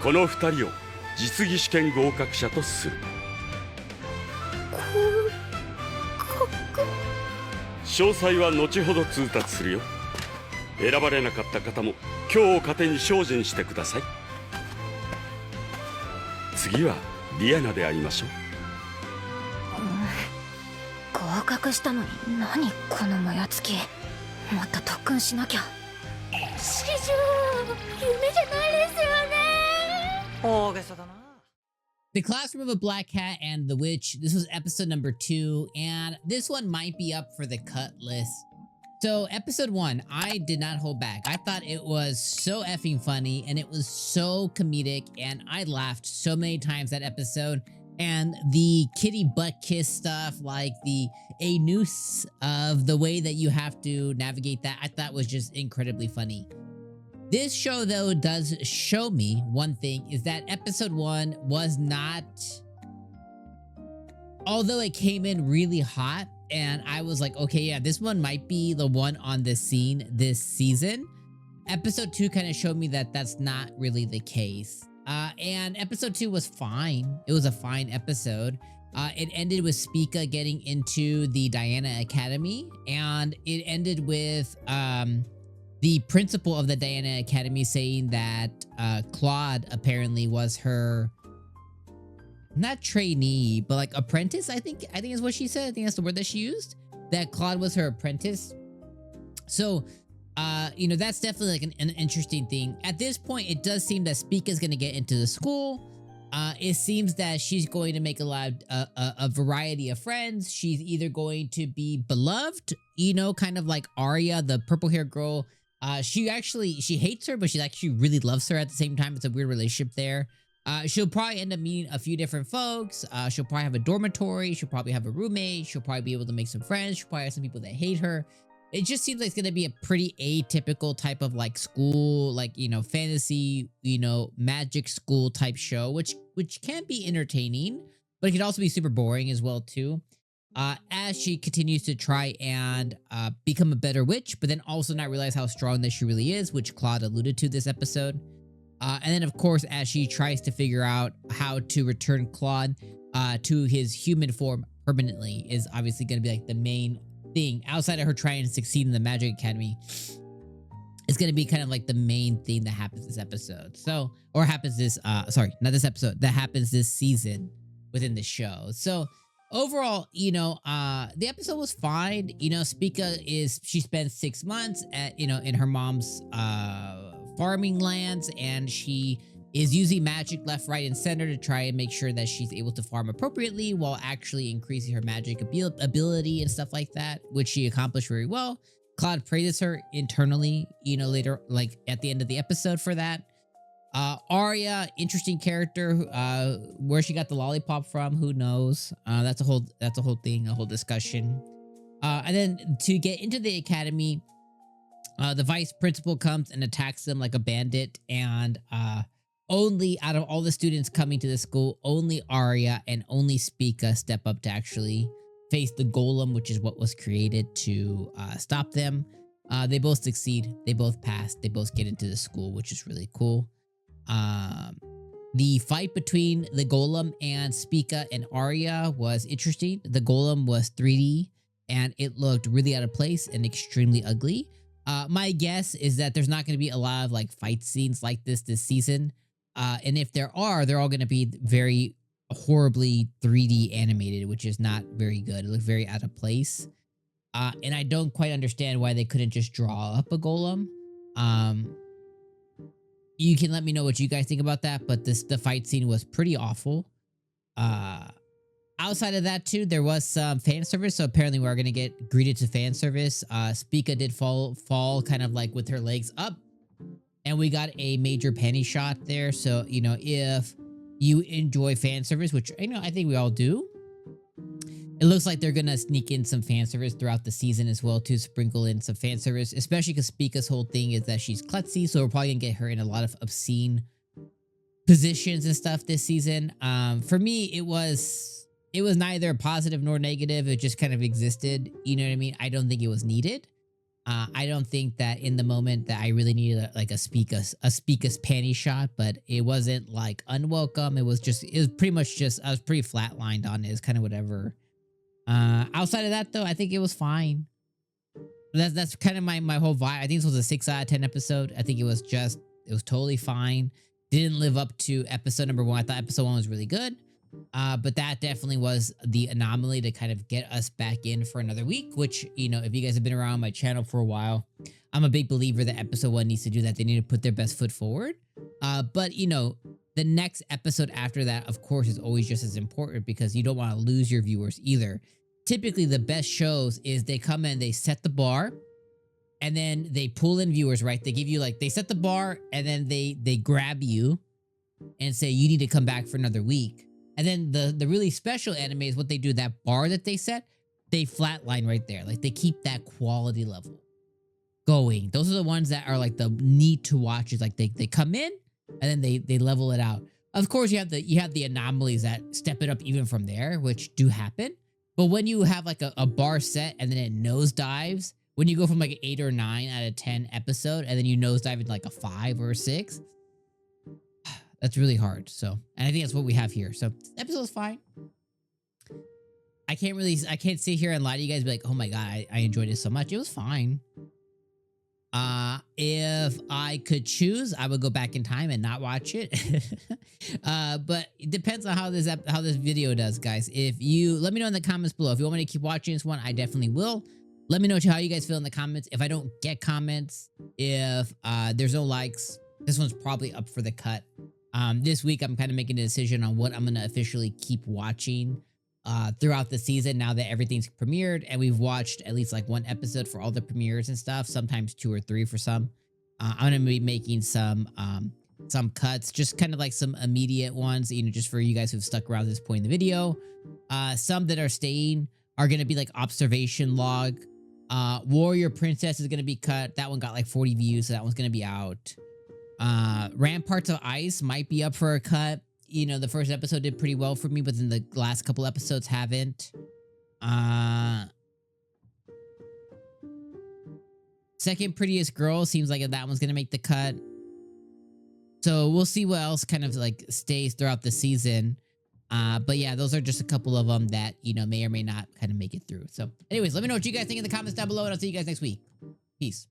この2人を実技試験合格者とする。詳細は後ほど通達するよ。選ばれなかった方も今日を糧に精進してください。次はリアナでありましょう。合格したのに何このもやつき。もっと特訓しなきゃ。始終夢じゃないですよね。大げさだな。The Classroom of a Black Cat and the Witch. This was episode number 2, and this one might be up for the cut list. So episode 1, I did not hold back. I thought it was so effing funny, and it was so comedic, and I laughed so many times that episode. And the kitty butt kiss stuff, like the a noose of the way that you have to navigate that, I thought was just incredibly funny. This show, though, does show me one thing, is that episode 1 was not... Although it came in really hot, and I was like, okay, yeah, this one might be the one on the scene this season. Episode 2 kind of showed me that that's not really the case. And episode 2 was fine. It was a fine episode. It ended with 𝐒𝐿𝐴 getting into the Diana Academy, and it ended with the principal of the Diana Academy saying that Claude apparently was her, not trainee, but like apprentice, I think is what she said. I think that's the word that she used. That Claude was her apprentice. So, you know, that's definitely like an interesting thing. At this point, it does seem that 𝐒𝐿𝐴 is going to get into the school. It seems that she's going to make a variety of friends. She's either going to be beloved, you know, kind of like Arya, the purple hair girl. She hates her, but she actually really loves her at the same time. It's a weird relationship there. She'll probably end up meeting a few different folks. She'll probably have a dormitory. She'll probably have a roommate. She'll probably be able to make some friends. She'll probably have some people that hate her. It just seems like it's going to be a pretty atypical type of like school, like, you know, fantasy, you know, magic school type show, which can be entertaining, but it can also be super boring as well too. As she continues to try and become a better witch, but then also not realize how strong that she really is, which Claude alluded to this episode. And then of course, as she tries to figure out how to return Claude to his human form permanently, is obviously going to be like the main thing outside of her trying to succeed in the Magic Academy. It's going to be kind of like the main thing that happens this episode. So, or happens this, sorry, not this episode, that happens this season within the show. So overall, you know, the episode was fine. You know, 𝐒𝐿𝐴 she spent 6 months at, you know, in her mom's, farming lands, and she is using magic left, right, and center to try and make sure that she's able to farm appropriately while actually increasing her magic ability and stuff like that, which she accomplished very well. Claude praises her internally, you know, later, like at the end of the episode for that. Arya, interesting character. Where she got the lollipop from, who knows? That's a whole thing, a whole discussion. And then to get into the academy, the vice principal comes and attacks them like a bandit, and only out of all the students coming to the school, only Arya and only 𝐒𝐿𝐴 step up to actually face the golem, which is what was created to stop them. They both succeed. They both pass. They both get into the school, which is really cool. The fight between the golem and 𝐒𝐿𝐴 and Arya was interesting. The golem was 3D, and it looked really out of place and extremely ugly. My guess is that there's not going to be a lot of like fight scenes like this season. And if there are, they're all going to be very horribly 3D animated, which is not very good. It looks very out of place. And I don't quite understand why they couldn't just draw up a golem. You can let me know what you guys think about that, but the fight scene was pretty awful. Outside of that too, there was some fan service. So apparently we're going to get greeted to fan service. 𝐒𝐿𝐴 did fall kind of like with her legs up. And we got a major panty shot there. So, you know, if you enjoy fan service, which, you know, I think we all do, it looks like they're going to sneak in some fan service throughout the season as well to sprinkle in some fan service, especially because 𝐒𝐿𝐴's whole thing is that she's klutzy. So we're probably going to get her in a lot of obscene positions and stuff this season. For me, it was neither positive nor negative. It just kind of existed. You know what I mean? I don't think it was needed. I don't think that in the moment that I really needed like a Speakus panty shot, but it wasn't like unwelcome. It was pretty much just, I was pretty flatlined on it. It's kind of whatever. Outside of that though, I think it was fine. That's kind of my whole vibe. I think this was a 6 out of 10 episode. I think it was totally fine. Didn't live up to episode number 1. I thought episode 1 was really good. But that definitely was the anomaly to kind of get us back in for another week, which, you know, if you guys have been around my channel for a while, I'm a big believer that episode 1 needs to do that. They need to put their best foot forward. But, you know, the next episode after that, of course, is always just as important because you don't want to lose your viewers either. Typically, the best shows is they come in, they set the bar, and then they pull in viewers, right? They give you like, they set the bar, and then they grab you and say, you need to come back for another week. And then the really special anime is what they do, that bar that they set, they flatline right there. Like they keep that quality level going. Those are the ones that are like the need to watch. Is like they come in and then they level it out. Of course, you have the anomalies that step it up even from there, which do happen. But when you have like a bar set and then it nosedives, when you go from like an 8 or 9 out of 10 episode and then you nosedive into like a 5 or a 6, that's really hard. So, and I think that's what we have here. So, this episode's fine. I can't sit here and lie to you guys and be like, oh my God, I enjoyed it so much. It was fine. If I could choose, I would go back in time and not watch it. But it depends on how this video does, guys. Let me know in the comments below. If you want me to keep watching this one, I definitely will. Let me know how you guys feel in the comments. If I don't get comments, if there's no likes, this one's probably up for the cut. This week, I'm kind of making a decision on what I'm going to officially keep watching throughout the season now that everything's premiered and we've watched at least like 1 episode for all the premieres and stuff, sometimes 2 or 3 for some. I'm going to be making some cuts, just kind of like some immediate ones, you know, just for you guys who've stuck around this point in the video. Some that are staying are going to be like observation log. Warrior Princess is going to be cut. That one got like 40 views, so that one's going to be out. Ramparts of Ice might be up for a cut. You know, the first episode did pretty well for me, but then the last couple episodes haven't. Second Prettiest Girl seems like that one's gonna make the cut. So we'll see what else kind of like stays throughout the season. But yeah, those are just a couple of them that, you know, may or may not kind of make it through. So anyways, let me know what you guys think in the comments down below, and I'll see you guys next week. Peace.